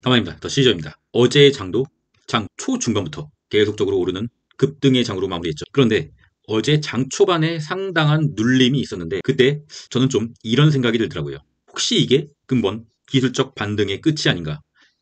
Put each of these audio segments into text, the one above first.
가만입니다. 더 시저입니다. 어제의 장도 장 초중반부터 계속적으로 오르는 급등의 장으로 마무리했죠. 그런데 어제 장 초반에 상당한 눌림이 있었는데 그때 저는 좀 이런 생각이 들더라고요. 혹시 이게 근본 기술적 반등의 끝이 아닌가?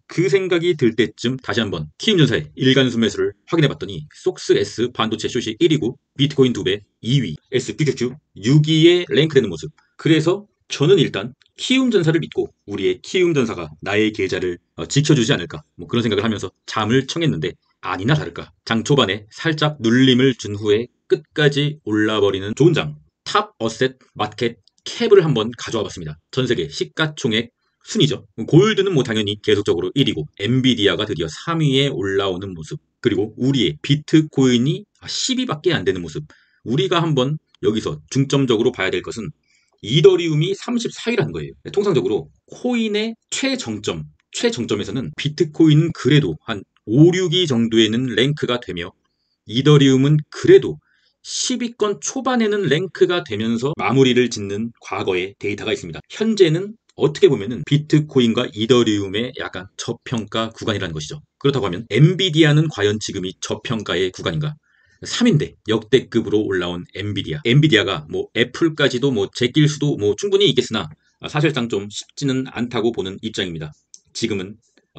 그 생각이 들 때쯤 다시 한번 키움전사의 일간수 매수를 확인해 봤더니 속스 S 반도체 숏이 1위고 비트코인 2배 2위, SQQQ 6위에 랭크되는 모습. 그래서 저는 일단 키움전사를 믿고 우리의 키움전사가 나의 계좌를 지켜주지 않을까 뭐 그런 생각을 하면서 잠을 청했는데 아니나 다를까 장 초반에 살짝 눌림을 준 후에 끝까지 올라버리는 좋은 장 탑 어셋 마켓 캡을 한번 가져와 봤습니다. 전세계 시가총액 순위죠. 골드는 뭐 당연히 계속적으로 1위고 엔비디아가 드디어 3위에 올라오는 모습 그리고 우리의 비트코인이 10위밖에 안 되는 모습. 우리가 한번 여기서 중점적으로 봐야 될 것은 이더리움이 34위라는 거예요. 통상적으로 코인의 최정점에서는 비트코인은 그래도 한 5, 6위 정도에는 랭크가 되며 이더리움은 그래도 10위권 초반에는 랭크가 되면서 마무리를 짓는 과거의 데이터가 있습니다. 현재는 어떻게 보면은 비트코인과 이더리움의 약간 저평가 구간이라는 것이죠. 그렇다고 하면 엔비디아는 과연 지금이 저평가의 구간인가? 3인데 역대급으로 올라온 엔비디아. 엔비디아가 뭐 애플까지도 뭐 제낄 수도 뭐 충분히 있겠으나 사실상 좀 쉽지는 않다고 보는 입장입니다. 지금은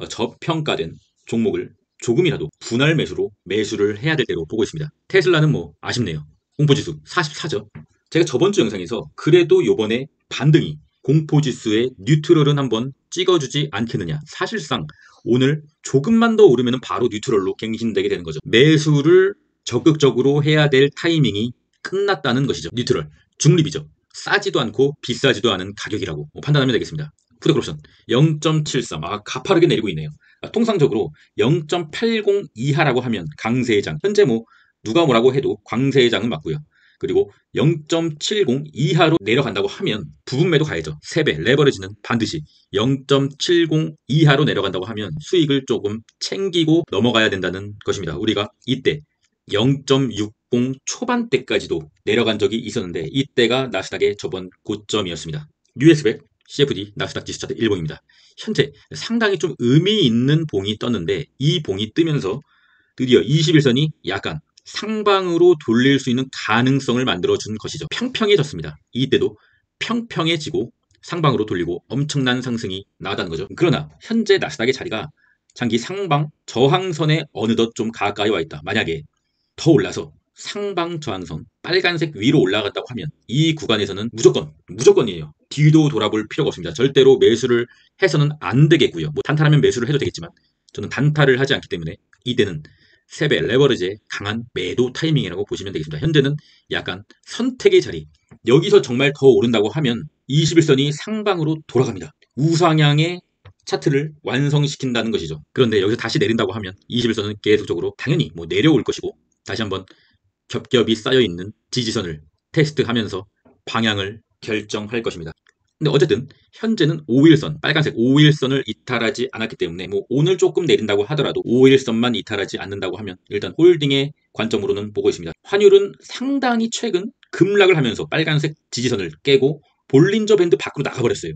저평가된 종목을 조금이라도 분할 매수로 매수를 해야 될 때로 보고 있습니다. 테슬라는 뭐 아쉽네요. 공포지수 44죠. 제가 저번 주 영상에서 그래도 요번에 반등이 공포지수의 뉴트럴은 한번 찍어주지 않겠느냐. 사실상 오늘 조금만 더 오르면 바로 뉴트럴로 갱신되게 되는 거죠. 매수를 적극적으로 해야 될 타이밍이 끝났다는 것이죠. 뉴트럴, 중립이죠. 싸지도 않고 비싸지도 않은 가격이라고 판단하면 되겠습니다. 푸드크옵션 0.73, 가파르게 내리고 있네요. 통상적으로 0.80 이하라고 하면 강세의 장, 현재 뭐 누가 뭐라고 해도 광세의 장은 맞고요. 그리고 0.70 이하로 내려간다고 하면 부분 매도 가야죠. 3배 레버리지는 반드시 0.70 이하로 내려간다고 하면 수익을 조금 챙기고 넘어가야 된다는 것입니다. 우리가 이때 0.60 초반대까지도 내려간 적이 있었는데 이때가 나스닥의 저번 고점이었습니다. US100 CFD 나스닥 지수차트 일봉입니다. 현재 상당히 좀 의미 있는 봉이 떴는데 이 봉이 뜨면서 드디어 21선이 약간 상방으로 돌릴 수 있는 가능성을 만들어준 것이죠. 평평해졌습니다. 이때도 평평해지고 상방으로 돌리고 엄청난 상승이 나왔다는 거죠. 그러나 현재 나스닥의 자리가 장기 상방 저항선에 어느덧 좀 가까이 와 있다. 만약에 더 올라서 상방 저항선 빨간색 위로 올라갔다고 하면 이 구간에서는 무조건이에요. 뒤도 돌아볼 필요가 없습니다. 절대로 매수를 해서는 안 되겠고요. 뭐 단타라면 매수를 해도 되겠지만 저는 단타를 하지 않기 때문에 이때는 3배 레버리지의 강한 매도 타이밍이라고 보시면 되겠습니다. 현재는 약간 선택의 자리. 여기서 정말 더 오른다고 하면 21선이 상방으로 돌아갑니다. 우상향의 차트를 완성시킨다는 것이죠. 그런데 여기서 다시 내린다고 하면 21선은 계속적으로 당연히 뭐 내려올 것이고 다시 한번 겹겹이 쌓여있는 지지선을 테스트하면서 방향을 결정할 것입니다. 근데 어쨌든 현재는 5일선, 빨간색 5일선을 이탈하지 않았기 때문에 뭐 오늘 조금 내린다고 하더라도 5일선만 이탈하지 않는다고 하면 일단 홀딩의 관점으로는 보고 있습니다. 환율은 상당히 최근 급락을 하면서 빨간색 지지선을 깨고 볼린저 밴드 밖으로 나가버렸어요.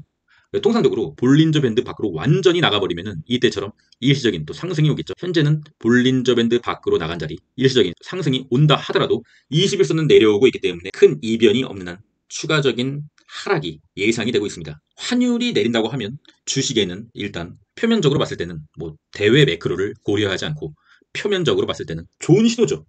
통상적으로 볼린저 밴드 밖으로 완전히 나가버리면은 이때처럼 일시적인 또 상승이 오겠죠. 현재는 볼린저 밴드 밖으로 나간 자리, 일시적인 상승이 온다 하더라도 21선은 내려오고 있기 때문에 큰 이변이 없는 한 추가적인 하락이 예상이 되고 있습니다. 환율이 내린다고 하면 주식에는 일단 표면적으로 봤을 때는 뭐 대외 매크로를 고려하지 않고 표면적으로 봤을 때는 좋은 신호죠.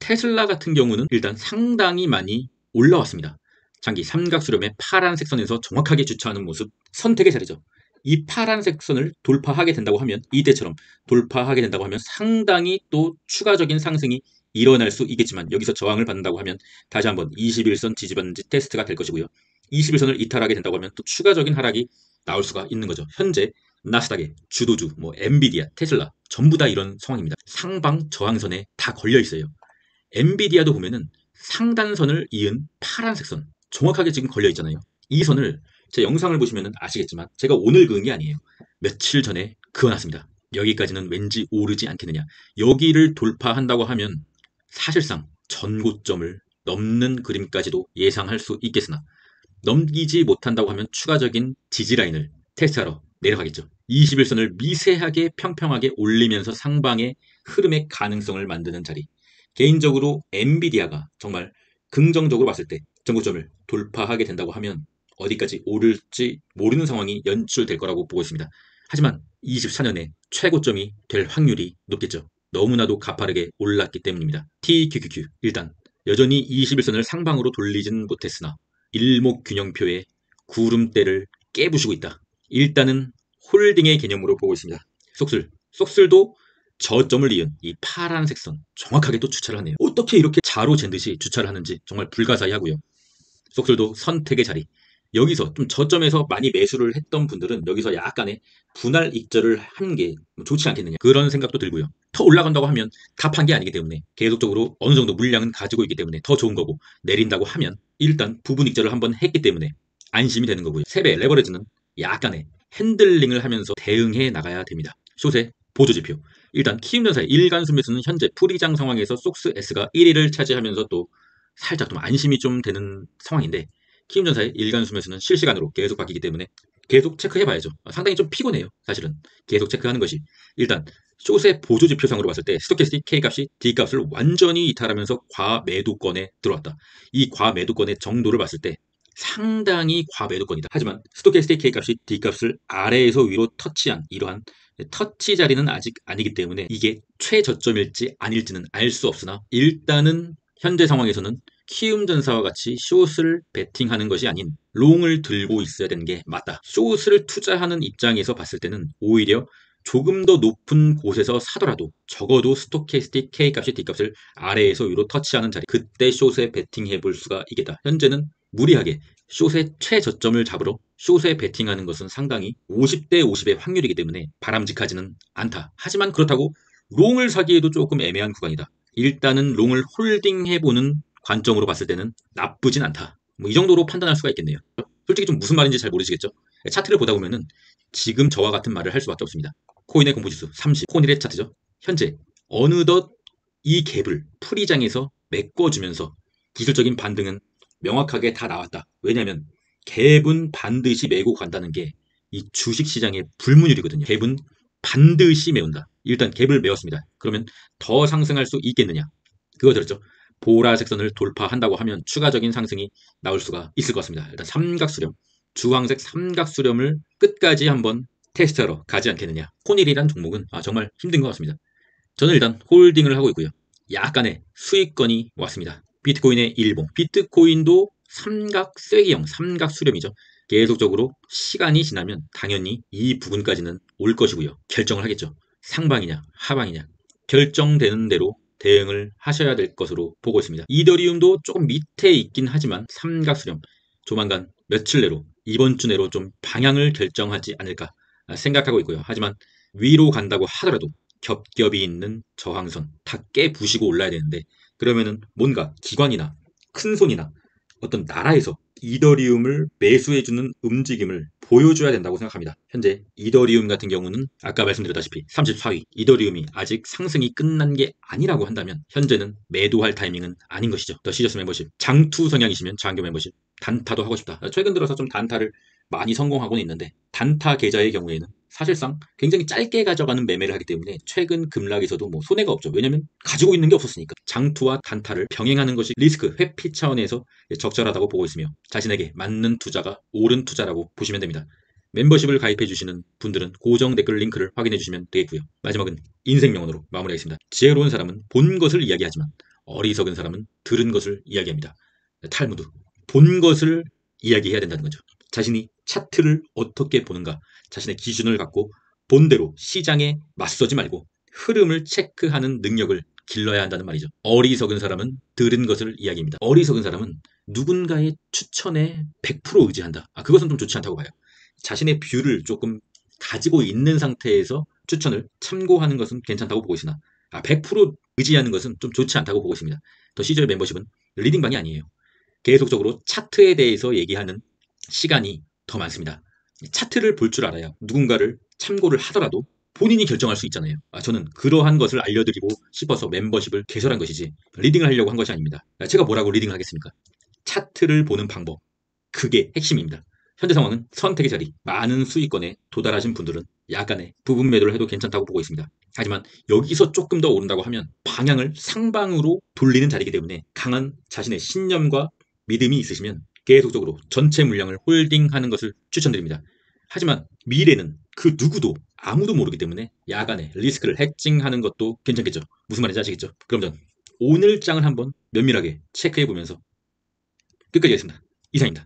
테슬라 같은 경우는 일단 상당히 많이 올라왔습니다. 장기 삼각수렴의 파란색 선에서 정확하게 주차하는 모습, 선택의 자리죠. 이 파란색 선을 돌파하게 된다고 하면 이때처럼 돌파하게 된다고 하면 상당히 또 추가적인 상승이 일어날 수 있겠지만 여기서 저항을 받는다고 하면 다시 한번 21선 지지받는지 테스트가 될 것이고요. 21선을 이탈하게 된다고 하면 또 추가적인 하락이 나올 수가 있는 거죠. 현재 나스닥의 주도주, 뭐 엔비디아, 테슬라 전부 다 이런 상황입니다. 상방 저항선에 다 걸려 있어요. 엔비디아도 보면은 상단선을 이은 파란색 선 정확하게 지금 걸려 있잖아요. 이 선을 제 영상을 보시면 아시겠지만 제가 오늘 그은 게 아니에요. 며칠 전에 그어놨습니다. 여기까지는 왠지 오르지 않겠느냐. 여기를 돌파한다고 하면 사실상 전고점을 넘는 그림까지도 예상할 수 있겠으나 넘기지 못한다고 하면 추가적인 지지라인을 테스트하러 내려가겠죠. 21선을 미세하게 평평하게 올리면서 상방의 흐름의 가능성을 만드는 자리. 개인적으로 엔비디아가 정말 긍정적으로 봤을 때 전고점을 돌파하게 된다고 하면 어디까지 오를지 모르는 상황이 연출될 거라고 보고 있습니다. 하지만 24년에 최고점이 될 확률이 높겠죠. 너무나도 가파르게 올랐기 때문입니다. TQQQ 일단 여전히 21선을 상방으로 돌리진 못했으나 일목균형표의 구름대를 깨부수고 있다. 일단은 홀딩의 개념으로 보고 있습니다. 속슬도 저점을 이은 이 파란색 선 정확하게 또 주차를 하네요. 어떻게 이렇게 자로 잰 듯이 주차를 하는지 정말 불가사의하고요. 속슬도 선택의 자리. 여기서 좀 저점에서 많이 매수를 했던 분들은 여기서 약간의 분할 익절을 한 게 좋지 않겠느냐 그런 생각도 들고요. 더 올라간다고 하면 다 판 게 아니기 때문에 계속적으로 어느 정도 물량은 가지고 있기 때문에 더 좋은 거고, 내린다고 하면 일단 부분 익절을 한번 했기 때문에 안심이 되는 거고요. 3배 레버리지는 약간의 핸들링을 하면서 대응해 나가야 됩니다. 숏의 보조지표. 일단 키움전사의 일간 순매수는 현재 프리장 상황에서 속스 S가 1위를 차지하면서 또 살짝 좀 안심이 좀 되는 상황인데, 키움전사의 일간 순매수는 실시간으로 계속 바뀌기 때문에 계속 체크해봐야죠. 상당히 좀 피곤해요. 사실은 계속 체크하는 것이. 일단 숏의 보조지표상으로 봤을 때 스토캐스틱 K값이 D값을 완전히 이탈하면서 과매도권에 들어왔다. 이 과매도권의 정도를 봤을 때 상당히 과매도권이다. 하지만 스토캐스틱 K값이 D값을 아래에서 위로 터치한 이러한 터치 자리는 아직 아니기 때문에 이게 최저점일지 아닐지는 알 수 없으나, 일단은 현재 상황에서는 키움전사와 같이 숏을 베팅하는 것이 아닌 롱을 들고 있어야 되는 게 맞다. 숏을 투자하는 입장에서 봤을 때는 오히려 조금 더 높은 곳에서 사더라도 적어도 스토캐스틱 K값이 D값을 아래에서 위로 터치하는 자리, 그때 숏에 베팅해 볼 수가 있겠다. 현재는 무리하게 숏의 최저점을 잡으러 숏에 베팅하는 것은 상당히 50대 50의 확률이기 때문에 바람직하지는 않다. 하지만 그렇다고 롱을 사기에도 조금 애매한 구간이다. 일단은 롱을 홀딩해보는 관점으로 봤을 때는 나쁘진 않다. 뭐 이 정도로 판단할 수가 있겠네요. 솔직히 좀 무슨 말인지 잘 모르시겠죠? 차트를 보다 보면은 지금 저와 같은 말을 할 수밖에 없습니다. 코인의 공포지수 30, 코인의 차트죠. 현재 어느덧 이 갭을 프리장에서 메꿔주면서 기술적인 반등은 명확하게 다 나왔다. 왜냐하면 갭은 반드시 메고 간다는 게 이 주식시장의 불문율이거든요. 갭은 반드시 메운다. 일단 갭을 메웠습니다. 그러면 더 상승할 수 있겠느냐? 그거 들었죠? 보라색 선을 돌파한다고 하면 추가적인 상승이 나올 수가 있을 것 같습니다. 일단 삼각수렴, 주황색 삼각수렴을 끝까지 한번 테스트하러 가지 않겠느냐. 코닐이란 종목은 정말 힘든 것 같습니다. 저는 일단 홀딩을 하고 있고요. 약간의 수익권이 왔습니다. 비트코인의 일봉. 비트코인도 삼각 쐐기형 삼각 수렴이죠. 계속적으로 시간이 지나면 당연히 이 부분까지는 올 것이고요. 결정을 하겠죠. 상방이냐 하방이냐 결정되는 대로 대응을 하셔야 될 것으로 보고 있습니다. 이더리움도 조금 밑에 있긴 하지만 삼각 수렴 조만간 며칠 내로, 이번 주 내로 좀 방향을 결정하지 않을까 생각하고 있고요. 하지만 위로 간다고 하더라도 겹겹이 있는 저항선 다 깨부시고 올라야 되는데, 그러면은 뭔가 기관이나 큰손이나 어떤 나라에서 이더리움을 매수해주는 움직임을 보여줘야 된다고 생각합니다. 현재 이더리움 같은 경우는 아까 말씀드렸다시피 34위, 이더리움이 아직 상승이 끝난 게 아니라고 한다면 현재는 매도할 타이밍은 아닌 것이죠. 더 시저스 멤버십, 장투 성향이시면 장교 멤버십, 단타도 하고 싶다. 최근 들어서 좀 단타를 많이 성공하고는 있는데, 단타 계좌의 경우에는 사실상 굉장히 짧게 가져가는 매매를 하기 때문에 최근 급락에서도 뭐 손해가 없죠. 왜냐면 가지고 있는 게 없었으니까. 장투와 단타를 병행하는 것이 리스크 회피 차원에서 적절하다고 보고 있으며, 자신에게 맞는 투자가 옳은 투자라고 보시면 됩니다. 멤버십을 가입해 주시는 분들은 고정 댓글 링크를 확인해 주시면 되겠고요. 마지막은 인생 명언으로 마무리하겠습니다. 지혜로운 사람은 본 것을 이야기하지만 어리석은 사람은 들은 것을 이야기합니다. 탈무드. 본 것을 이야기해야 된다는 거죠. 자신이 차트를 어떻게 보는가, 자신의 기준을 갖고 본대로 시장에 맞서지 말고 흐름을 체크하는 능력을 길러야 한다는 말이죠. 어리석은 사람은 들은 것을 이야기합니다. 어리석은 사람은 누군가의 추천에 100% 의지한다. 그것은 좀 좋지 않다고 봐요. 자신의 뷰를 조금 가지고 있는 상태에서 추천을 참고하는 것은 괜찮다고 보고 있으나 100% 의지하는 것은 좀 좋지 않다고 보고 있습니다. 더 시절 멤버십은 리딩방이 아니에요. 계속적으로 차트에 대해서 얘기하는 시간이 더 많습니다. 차트를 볼 줄 알아야 누군가를 참고를 하더라도 본인이 결정할 수 있잖아요. 저는 그러한 것을 알려드리고 싶어서 멤버십을 개설한 것이지 리딩을 하려고 한 것이 아닙니다. 제가 뭐라고 리딩을 하겠습니까? 차트를 보는 방법, 그게 핵심입니다. 현재 상황은 선택의 자리, 많은 수익권에 도달하신 분들은 야간에 부분 매도를 해도 괜찮다고 보고 있습니다. 하지만 여기서 조금 더 오른다고 하면 방향을 상방으로 돌리는 자리이기 때문에 강한 자신의 신념과 믿음이 있으시면 계속적으로 전체 물량을 홀딩하는 것을 추천드립니다. 하지만 미래는 그 누구도 아무도 모르기 때문에 야간에 리스크를 해칭하는 것도 괜찮겠죠. 무슨 말인지 아시겠죠? 그럼 전 오늘 장을 한번 면밀하게 체크해 보면서 끝까지 하겠습니다. 이상입니다.